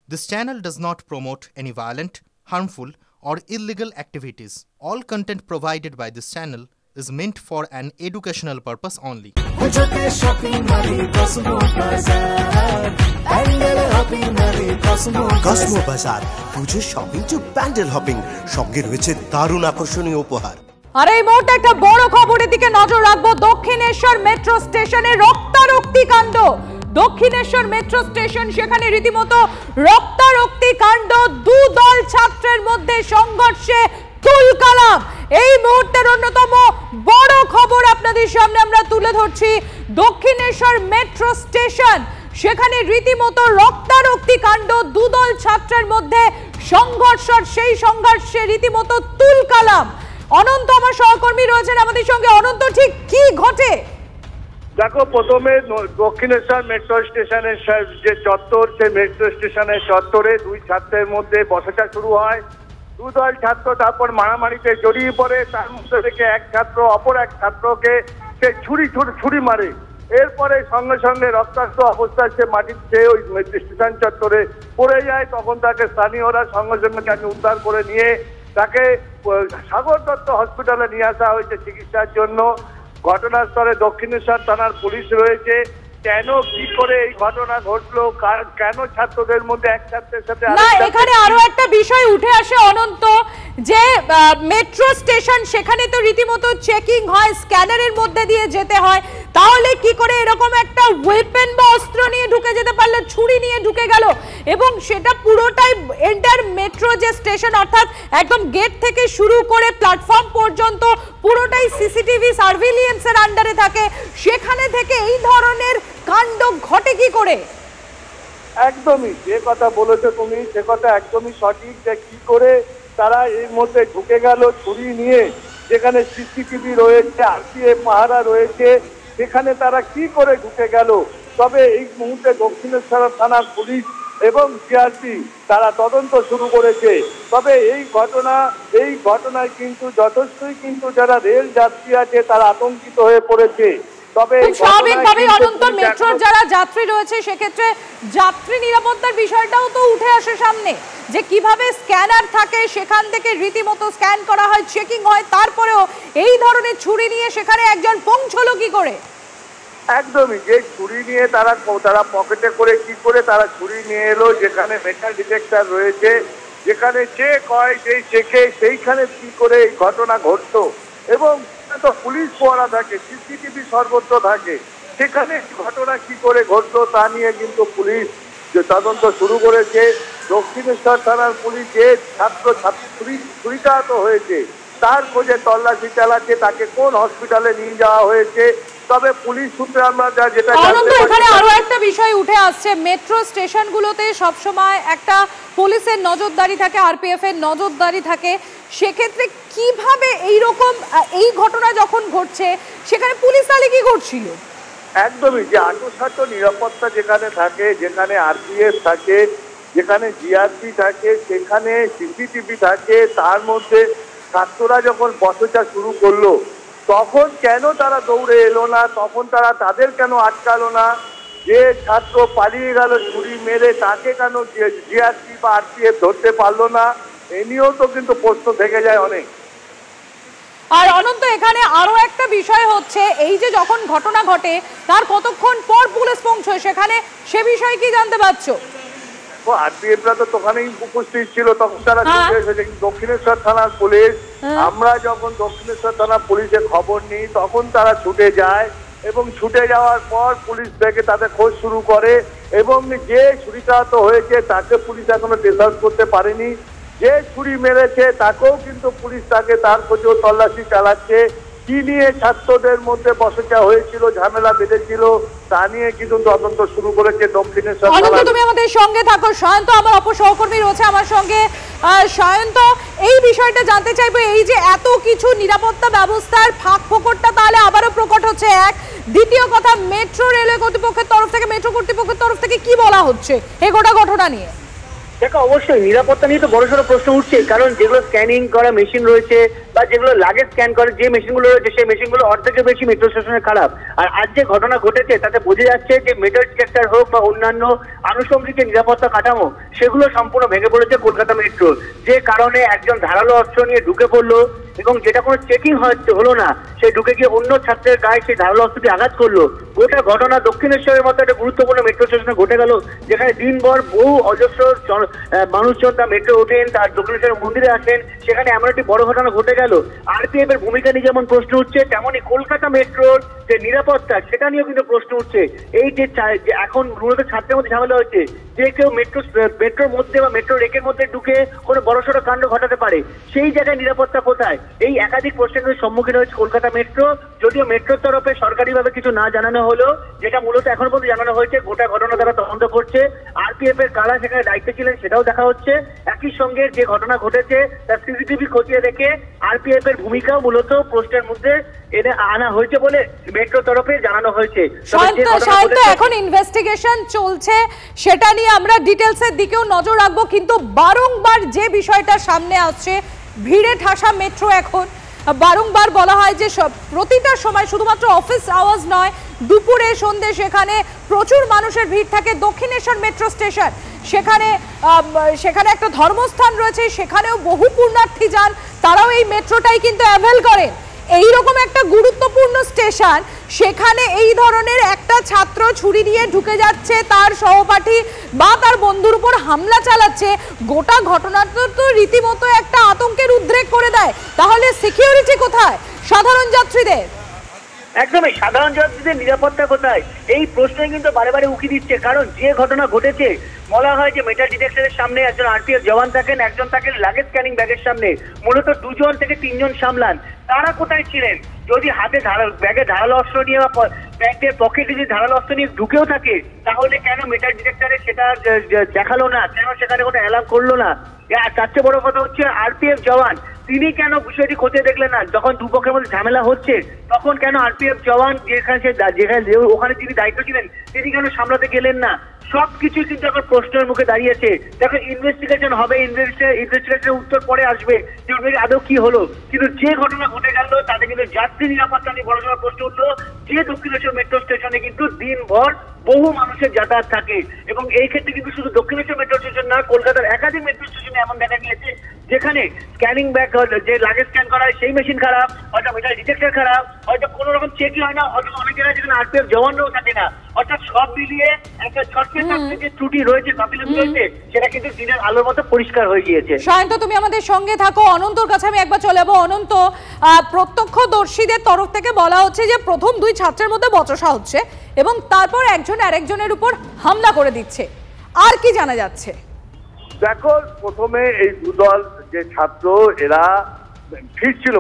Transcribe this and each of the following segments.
This channel does not promote any violent, harmful, or illegal activities. All content provided by this channel is meant for an educational purpose only. Cosmo বাজার পুজোর shopping two pandal hopping সঙ্গে রয়েছে দারুণ আকর্ষণীয় উপহার। আর এই মুহূর্তে একটা বড় খবরের দিকে নজর রাখবো। দক্ষিণেশ্বর মেট্রো স্টেশনে রক্তারক্তি কাণ্ড। দক্ষিণেশ্বর মেট্রো স্টেশন, সেখানে রীতিমতো রক্তারক্তি কাণ্ড। দুদল ছাত্রের মধ্যে সংঘর্ষে তুলকালাম। এই মুহূর্তের অন্যতম বড় খবর আপনাদের সামনে আমরা তুলে ধরছি। দক্ষিণেশ্বর মেট্রো স্টেশন, সেখানে রীতিমতো রক্তারক্তি কাণ্ড। দুদল ছাত্রের মধ্যে সংঘর্ষ, সেই সংঘর্ষে রীতিমতো তুলকালাম। অনন্ত আমার সহকর্মী রয়েছেন আমাদের সঙ্গে। অনন্ত, ঠিক কি ঘটে? দেখো, প্রথমে দক্ষিণেশ্বর মেট্রো স্টেশনের যে চত্বর, সেই মেট্রো স্টেশনের চত্বরে দুই ছাত্রের মধ্যে বচসা শুরু হয়। দুদল ছাত্র তারপর মারামারিতে জড়িয়ে পড়ে। তার মধ্যে থেকে এক ছাত্র অপর এক ছাত্রকে সে ছুরি মারে। এরপরে সঙ্গে সঙ্গে রক্তাক্ত অবস্থায় সে মাটিতে ওই মেট্রো স্টেশন চত্বরে পড়ে যায়। তখন তাকে স্থানীয়রা সঙ্গে সঙ্গে তাকে উদ্ধার করে নিয়ে তাকে সাগর দত্ত হসপিটালে নিয়ে আসা হয়েছে চিকিৎসার জন্য। ঘটনাস্থলে দক্ষিণেশ্বর থানার পুলিশ রয়েছে। কেন কি করে এই ঘটনা ঘটলো, কেন ছাত্রদের মধ্যে এক ছাত্রের সাথে না, এখানে আরো একটা বিষয় উঠে আসে অনন্ত, যে মেট্রো স্টেশন, সেখানে তো রীতিমতো চেকিং হয়, স্ক্যানারের মধ্যে দিয়ে যেতে হয়। তাহলে কি করে এরকম একটা ওয়েপেন বা অস্ত্র নিয়ে ঢুকে যেতে পারলো, ছুরি নিয়ে ঢুকে গেল? এবং সেটা পুরোটাই এন্টার মেট্রো যে স্টেশন, অর্থাৎ একদম গেট থেকে শুরু করে প্ল্যাটফর্ম পর্যন্ত পুরোটাই সিসিটিভি সার্ভিলিয়েন্সের আন্ডারে থাকে। সেখানে থেকে এই ধরনের কাণ্ড ঘটে কি করে? একদমই যে কথা বলেছো তুমি, সে কথা একদমই সঠিক, যে কি করে তারা এর মধ্যে ঢুকে গেল ছুরি নিয়ে। যেখানে সিসিটিভি রয়েছে, আরপিএফ পাহারা রয়েছে, সেখানে তারা কি করে ঢুকে গেল। তবে এই মুহূর্তে দক্ষিণেশ্বর থানার পুলিশ এবং জিআরপি তারা তদন্ত শুরু করেছে। তবে এই ঘটনায় কিন্তু যথেষ্টই কিন্তু যারা রেল যাত্রী আছে তারা আতঙ্কিত হয়ে পড়েছে। তবে স্বাভাবিকভাবেই অনন্ত, মেট্রোর যারা যাত্রী রয়েছে সেক্ষেত্রে যাত্রী নিরাপত্তার বিষয়টাও তো উঠে আসে সামনে, যে কিভাবে স্ক্যানার থাকে, সেখান থেকে রীতিমতো স্ক্যান করা হয়, চেকিং হয়, তারপরেও এই ধরনের ছুরি নিয়ে সেখানে একজন পৌঁছলো কি করে? একদমই, যে ছুরি নিয়ে তারা পকেটে করে কি করে তারা ছুরি নিয়ে এলো, যেখানে মেটাল ডিটেক্টর রয়েছে, যেখানে চেক হয়, যেই চেকে সেইখানে কি করে এই ঘটনা ঘটতো। এবং তো পুলিশ পহরা থাকে, সিসিটিভি সর্বত্র থাকে, সেখানে ঘটনা কি করে ঘটলো তা নিয়ে কিন্তু পুলিশ যে তদন্ত শুরু করেছে। দক্ষিণেশ্বর থানার পুলিশ যে ছুরিকাহত হয়েছে তার খোঁজে তল্লাশি চালাচ্ছে, তাকে কোন হসপিটালে নিয়ে যাওয়া হয়েছে। তবে পুলিশ সূত্রে আমরা যেটা জানতে পারি, এখানে আরো একটা বিষয় উঠে আসছে। মেট্রো স্টেশনগুলোতে সবসময় একটা পুলিশের নজরদারি থাকে, আরপিএফ এর নজরদারি থাকে। সেক্ষেত্রে কিভাবে এই ঘটনা যখন ঘটছে সেখানে পুলিশ তাহলে কি করছিল? একদমই, যে আন্তঃসাধ্য নিরাপত্তা যেখানে থাকে, যেখানে আরপিএফ থাকে, যেখানে জিআরপি থাকে, সেখানে সিসিটিভি থাকে, তার মধ্যে ছাত্ররা যখন বচসা শুরু করলো তখন কেন তারা দৌড়ে এলো না, তখন তাদের কেন আটকালো না? যে ছাত্র পালিয়ে গেল ছুরি মেরে, তাকে কেন জিআরপি বা আরপিএফ ধরতে পারলো না? এ নিয়েও তো কিন্তু প্রশ্ন থেকে যায় অনেক। আর অনন্ত, এখানে আরো একটা বিষয় হচ্ছে, এই যে যখন ঘটনা ঘটে তার কতক্ষণ পর পুলিশ পৌঁছয় সেখানে, সে বিষয়ে কি জানতে পারছো? আরপিএফরা তো ওখানেই উপস্থিত ছিল, তখন তারা ছুটে এসেছে। দক্ষিণেশ্বর থানার পুলিশ, আমরা যখন দক্ষিণেশ্বর থানার পুলিশের খবর নিই তখন তারা ছুটে যায়, এবং ছুটে যাওয়ার পর পুলিশ থেকে তাদের খোঁজ শুরু করে। এবং যে ছুরিকাহত হয়েছে তাকে পুলিশ এখনো ট্রেস আউট করতে পারেনি। যে ছুরি মেরেছে তাকেও কিন্তু পুলিশ তার খোঁজেও তল্লাশি চালাচ্ছে। কি নিয়ে ছাত্রদের মধ্যে বচসা হয়েছিল, ঝামেলা বেঁধেছিল, তা নিয়ে কিন্তু তদন্ত শুরু করেছে দক্ষিণেশ্বর থানা। তুমি আমাদের সঙ্গে থাকো। সায়ন্ত আমার অপর সহকর্মী রয়েছে আমার সঙ্গে। সায়ন্ত, এই বিষয়টা জানতে চাইবো, এই যে এত কিছু নিরাপত্তা ব্যবস্থার ফাঁক ফোকরটা তাহলে আবারও প্রকট হচ্ছে, এক। দ্বিতীয় কথা, মেট্রো রেলওয়ে কর্তৃপক্ষের তরফ থেকে, মেট্রো কর্তৃপক্ষের তরফ থেকে কি বলা হচ্ছে এই গোটা ঘটনা নিয়ে? দেখো, অবশ্যই নিরাপত্তা নিয়ে তো বড়সড় প্রশ্ন উঠছে, কারণ যেগুলো স্ক্যানিং করা মেশিন রয়েছে, বা যেগুলো লাগেজ স্ক্যান করে যে মেশিনগুলো রয়েছে সেই মেশিনগুলো অর্ধেকের বেশি মেট্রো স্টেশনে খারাপ। আর আজ যে ঘটনা ঘটেছে তাতে বোঝা যাচ্ছে যে মেটাল ডিটেক্টর হোক বা অন্যান্য আনুষঙ্গিক যে নিরাপত্তা কাঠামো সেগুলো সম্পূর্ণ ভেঙে পড়েছে কলকাতা মেট্রো, যে কারণে একজন ধারালো অস্ত্র নিয়ে ঢুকে পড়লো এবং যেটা কোনো চেকিং হলো না, সে ঢুকে গিয়ে অন্য ছাত্রের গায়ে সেই ধারালো অস্ত্রটি আঘাত করলো। গোটা ঘটনা দক্ষিণেশ্বরের মতো একটা গুরুত্বপূর্ণ মেট্রো স্টেশনে ঘটে গেল, যেখানে দিনভর বহু অজস্র মানুষজন তার মেট্রো ওঠেন, তার দক্ষিণেশ্বরের মন্দিরে আসেন, সেখানে এমন একটি বড় ঘটনা ঘটে গেল। আরপিএফ এর ভূমিকা নিয়ে যেমন প্রশ্ন উঠছে, তেমনই কলকাতা মেট্রোর যে নিরাপত্তা সেটা নিয়েও কিন্তু প্রশ্ন উঠছে। এই যে এখন মূলত ছাত্রের মধ্যে ঝামেলা হচ্ছে, যে কেউ মেট্রোর মধ্যে বা মেট্রো রেকের মধ্যে ঢুকে কোনো বড়সড় কাণ্ড ঘটাতে পারে, সেই জায়গায় নিরাপত্তা কোথায়? এই একাধিক প্রশ্নের সম্মুখীন হয়েছে কলকাতা মেট্রো। যদিও মেট্রোর তরফে সরকারিভাবে কিছু না জানানো হলো, যেটা মূলত এখন পর্যন্ত জানানো হয়েছে গোটা ঘটনা তারা তদন্ত করছে। আরপিএফ এর কারা সেখানে দায়িত্বে ছিলেন সেটাও দেখা হচ্ছে। একই সঙ্গে যে ঘটনা ঘটেছে তার সিসিটিভি খতিয়ে দেখে আরপিএফ এর ভূমিকাও মূলত প্রশ্নের মধ্যে এনে আনা হয়েছে বলে মেট্রো তরফে জানানো হয়েছে। এখন ইনভেস্টিগেশন চলছে, সেটা নিয়ে আমরা ডিটেলসের দিকেও নজর রাখবো। কিন্তু বারংবার যে বিষয়টা সামনে আসছে, ভিড়ে ঠাসা মেট্রো। এখন বারংবার বলা হয় যে প্রতিটা সময় শুধুমাত্র অফিস আওয়ার্স নয়, দুপুরে সন্ধ্যে সেখানে প্রচুর মানুষের ভিড় থাকে। দক্ষিণেশ্বর মেট্রো স্টেশন, সেখানে একটা ধর্মস্থান রয়েছে, সেখানেও বহু পুণ্যার্থী যান, তারাও এই মেট্রোটাই কিন্তু অ্যাভেল করেন। এইরকম একটা গুরুত্বপূর্ণ স্টেশন, সেখানে এই ধরনের একটা ছাত্র ছুরি দিয়ে ঢুকে যাচ্ছে, তার সহপাঠী বা তার বন্ধুর উপর হামলা চালাচ্ছে। গোটা ঘটনাটা তো রীতিমতো একটা আতঙ্কের উদ্রেক করে দেয়। তাহলে সিকিউরিটি কোথায় সাধারণ যাত্রীদের? একদমই, সাধারণ যাত্রীদের নিরাপত্তা কোথায় এই প্রশ্নই কিন্তু বারে বারে উকি দিচ্ছে। কারণ যে ঘটনা ঘটেছে, বলা হয় যে মেটাল ডিটেক্টরের সামনে একজন আরপিএফ জওয়ান থাকেন, একজন থাকেন লাগেজ স্ক্যানিং ব্যাগের সামনে, মূলত 2 থেকে 3 জন সামলান। তারা কোথায় ছিলেন? যদি হাতে ব্যাগে ধারালো অস্ত্র নিয়ে বা ব্যাগের পকেটে যদি ধারালো অস্ত্র নিয়ে ঢুকেও থাকে, তাহলে কেন মেটাল ডিটেক্টরে সেটা দেখালো না? কেন সেখানে কোনো অ্যালার্ম করলো না? আর তার চেয়ে বড় কথা হচ্ছে আরপিএফ জওয়ান তিনি কেন বিষয়টি খতিয়ে দেখলেন না? যখন দুপক্ষের মধ্যে ঝামেলা হচ্ছে তখন কেন আরপিএফ জওয়ান যেখানে ওখানে যিনি দায়িত্ব ছিলেন তিনি কেন সামলাতে গেলেন না? সবকিছু কিন্তু এখন প্রশ্নের মুখে দাঁড়িয়েছে। দেখো, ইনভেস্টিগেশন হবে, ইনভেস্টিগেশনের উত্তর পরে আসবে যে আদৌ কি হলো। কিন্তু যে ঘটনা ঘটে গেল তাতে কিন্তু যাত্রী নিরাপত্তা নিয়ে বড় সড় প্রশ্ন উঠলো। যে দক্ষিণেশ্বর মেট্রো স্টেশনে কিন্তু দিনভর বহু মানুষের যাতায়াত থাকে, এবং এই ক্ষেত্রে কিন্তু শুধু দক্ষিণেশ্বর মেট্রো স্টেশন না, কলকাতার একাধিক মেট্রো স্টেশনে এমন দেখা গিয়েছে যেখানে স্ক্যানিং ব্যাগ যে লাগেজ স্ক্যান করা হয় সেই মেশিন খারাপ, হয়তো মেটাল ডিটেক্টর খারাপ, হয়তো কোনো রকম চেকই হয় না, হয়তো অনেক জায়গায় যেখানে আরপিএফ জওয়ানরাও থাকে না। অর্থাৎ সব মিলিয়ে একটা ছটকে যে ত্রুটি রয়েছে, গাফিলতি রয়েছে, সেটা কিন্তু দিনের আলোর মতো পরিষ্কার হয়ে গিয়েছে। সায়ন্ত, তুমি আমাদের সঙ্গে থাকো। অনন্তর কাছে আমি একবার চলে যাবো। অনন্ত, প্রত্যক্ষদর্শীদের তরফ থেকে বলা হচ্ছে যে প্রথম 2 ছাত্রের মধ্যে বচসা হচ্ছে এবং তারপর একজন আরেকজনের উপর হামলা করে দিচ্ছে। আর কি জানা যাচ্ছে? দেখো, প্রথমে এই দুদল যে ছাত্র এরা ফিরছিল,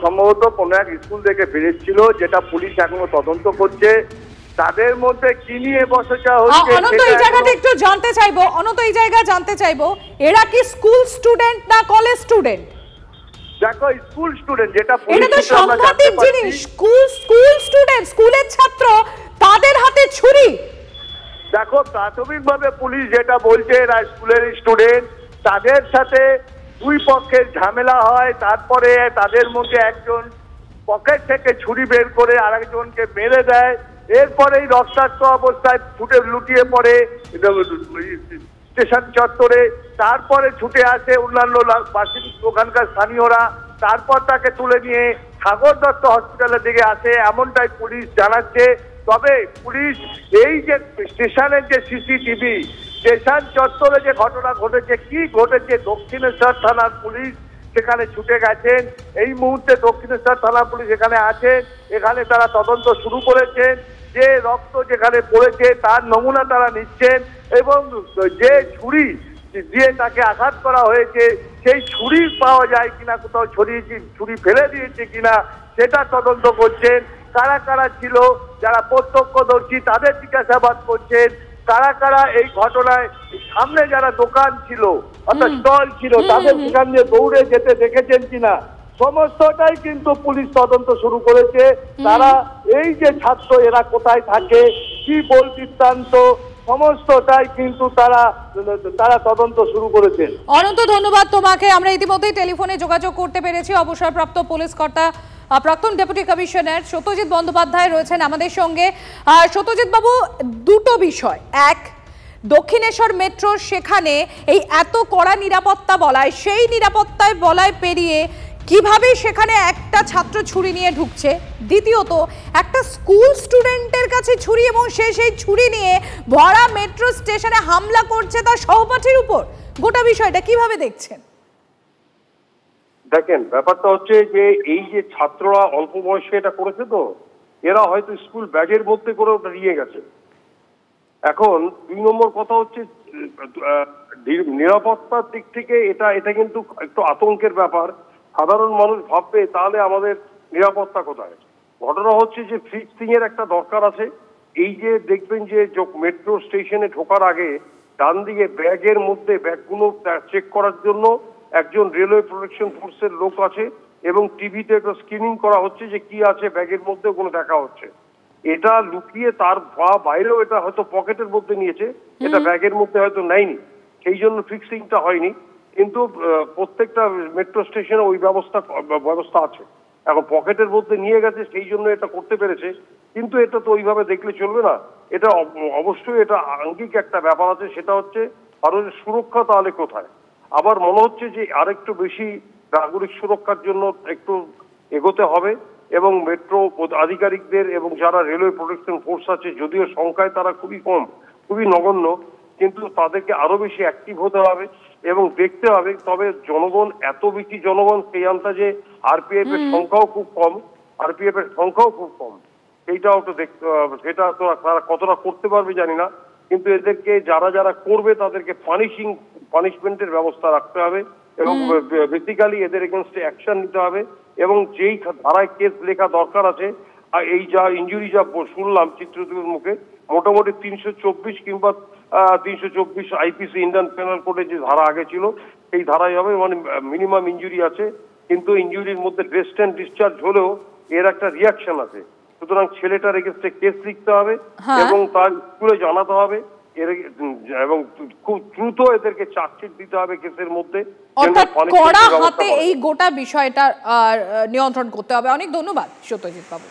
সম্ভবত কোনো এক স্কুল থেকে ফিরেছিল, যেটা পুলিশ এখনো তদন্ত করছে। তাদের মধ্যে কি নিয়ে বচসা হচ্ছে অনন্ত এই জায়গাটা একটু জানতে চাইবো, এরা কি স্কুল স্টুডেন্ট না কলেজ স্টুডেন্ট? দেখো, স্কুল স্টুডেন্ট, যেটা এটা তো সাংঘাতিক জিনিস। স্কুল স্টুডেন্ট, স্কুলের ছাত্র, তাদের হাতে ছুরি। দেখো, প্রাথমিকভাবে পুলিশ যেটা বলছে এরা স্কুলের স্টুডেন্ট, তাদের সাথে 2 পক্ষের ঝামেলা হয়, তারপরে তাদের মধ্যে একজন পকেট থেকে ছুরি বের করে আরেকজনকে মেরে দেয়। এরপরেই রক্তাক্ত অবস্থায় ছুটে লুটিয়ে পড়ে স্টেশন চত্বরে। তারপরে ছুটে আসে অন্যান্য ওখানকার স্থানীয়রা, তারপর তাকে তুলে নিয়ে সাগর দত্ত হসপিটালের দিকে আসে, এমনটাই পুলিশ জানাচ্ছে। তবে পুলিশ এই যে স্টেশনের যে সিসিটিভি, স্টেশন চত্বরে যে ঘটনা ঘটেছে, কি ঘটেছে, দক্ষিণেশ্বর থানার পুলিশ সেখানে ছুটে গেছেন। এই মুহূর্তে দক্ষিণেশ্বর থানা পুলিশ এখানে আছেন, এখানে তারা তদন্ত শুরু করেছেন। যে রক্ত যেখানে পড়েছে তার নমুনা তারা নিচ্ছেন, এবং যে ছুরি দিয়ে তাকে আঘাত করা হয়েছে সেই ছুরি পাওয়া যায় কিনা, কোথাও ছুরি ফেলে দিয়েছে কিনা সেটা তদন্ত করছেন। কারা কারা ছিল, যারা প্রত্যক্ষদর্শী তাদের জিজ্ঞাসাবাদ করছেন। কারা কারা এই ঘটনায় সামনে যারা দোকান ছিল অর্থাৎ স্টল ছিল তাদের সেখান দিয়ে দৌড়ে যেতে দেখেছেন কিনা, সমস্তটাই কিন্তু পুলিশ তদন্ত শুরু করেছে। তারা এই যে ছাত্র এরা কোথায় থাকে, কি বল বৃত্তান্ত, সমস্তটাই কিন্তু তারা তদন্ত শুরু করেছেন। অনন্ত ধন্যবাদ তোমাকে। আমরা ইতিমধ্যেই টেলিফোনে যোগাযোগ করতে পেরেছি অবসরপ্রাপ্ত পুলিশ কর্তা প্রাক্তন ডেপুটি কমিশনার সত্যজিৎ বন্দ্যোপাধ্যায় রয়েছেন আমাদের সঙ্গে। সত্যজিৎ বাবু, দুটো বিষয়। এক, দক্ষিণেশ্বর মেট্রোর সেখানে এই এত কড়া নিরাপত্তা বলায়, সেই নিরাপত্তায় বলায় পেরিয়ে কিভাবে সেখানে একটা ছাত্র ছুরি নিয়ে ঢুকছে। দ্বিতীয়ত, একটা স্কুল স্টুডেন্টের কাছে ছুরি এবং সে সেই ছুরি নিয়ে ভরা মেট্রো স্টেশনে হামলা করছে তার সহপাঠীর উপর। গোটা বিষয়টা কিভাবে দেখছেন? দেখেন, ব্যাপারটা হচ্ছে যে এই যে ছাত্ররা অল্প বয়সে এটা করেছে, তো এরা হয়তো স্কুল ব্যাগের মধ্যে করে ওটা নিয়ে গেছে। এখন 2 নম্বর কথা হচ্ছে নিরাপত্তার দিক থেকে এটা কিন্তু একটু আতঙ্কের ব্যাপার। সাধারণ মানুষ ভাববে তাহলে আমাদের নিরাপত্তা কোথায়। ঘটনা হচ্ছে যে ফিক্সিং এর একটা দরকার আছে। এই যে দেখবেন যে মেট্রো স্টেশনে ঢোকার আগে ডান দিকে ব্যাগের মধ্যে ব্যাগগুলো চেক করার জন্য একজন রেলওয়ে প্রোটেকশন ফোর্সের লোক আছে এবং টিভিতে একটা স্ক্রিনিং করা হচ্ছে যে কি আছে ব্যাগের মধ্যে, ওগুলো দেখা হচ্ছে। এটা লুকিয়ে তার বাইরেও এটা হয়তো পকেটের মধ্যে নিয়েছে, এটা ব্যাগের মধ্যে হয়তো নেয়নি, সেই জন্য ফিক্সিংটা হয়নি। কিন্তু প্রত্যেকটা মেট্রো স্টেশনে ওই ব্যবস্থা আছে। এখন পকেটের মধ্যে নিয়ে গেছে সেই জন্য এটা করতে পেরেছে, কিন্তু এটা তো ওইভাবে দেখলে চলবে না। এটা অবশ্যই এটা আঙ্গিক একটা ব্যাপার আছে, সেটা হচ্ছে ভারতের সুরক্ষা তাহলে কোথায়। আবার মনে হচ্ছে যে আরেকটু বেশি নাগরিক সুরক্ষার জন্য একটু এগোতে হবে এবং মেট্রো আধিকারিকদের এবং যারা রেলওয়ে প্রোটেকশন ফোর্স আছে, যদিও সংখ্যায় তারা খুবই কম, খুবই নগণ্য, কিন্তু তাদেরকে আরো বেশি অ্যাক্টিভ হতে হবে এবং দেখতে হবে। তবে জনগণ এত বেশি জনগণ, সেই আন্দাজে আরপিএফ এর সংখ্যাও খুব কম, সেইটাও তো দেখতে হবে। সেটা তো তারা কতটা করতে পারবে জানি না, কিন্তু এদেরকে যারা করবে তাদেরকে পানিশমেন্টের ব্যবস্থা রাখতে হবে এবং বেসিক্যালি এদের এগেনস্টে অ্যাকশন নিতে হবে। এবং যেই ধারায় কেস লেখা দরকার আছে, এই যা ইনজুরি যা শুনলাম চিত্রদীপের মুখে, মোটামুটি 324 কিংবা 324 আইপিসি ইন্ডিয়ান পেনাল কোডে যে ধারা আগে ছিল সেই ধারাই হবে, মানে মিনিমাম ইনজুরি আছে। কিন্তু ইনজুরির মধ্যে রেস্ট অ্যান্ড ডিসচার্জ হলেও এর একটা রিয়াকশন আছে। সুতরাং ছেলেটার এগেন্স্টে কেস লিখতে হবে এবং তার স্কুলে জানাতে হবে এবং খুব দ্রুত এদেরকে চার্জশিট দিতে হবে কেসের মধ্যে। অর্থাৎ কড়া হাতে এই গোটা বিষয়টা নিয়ন্ত্রণ করতে হবে। অনেক ধন্যবাদ সত্যজিৎ বাবু।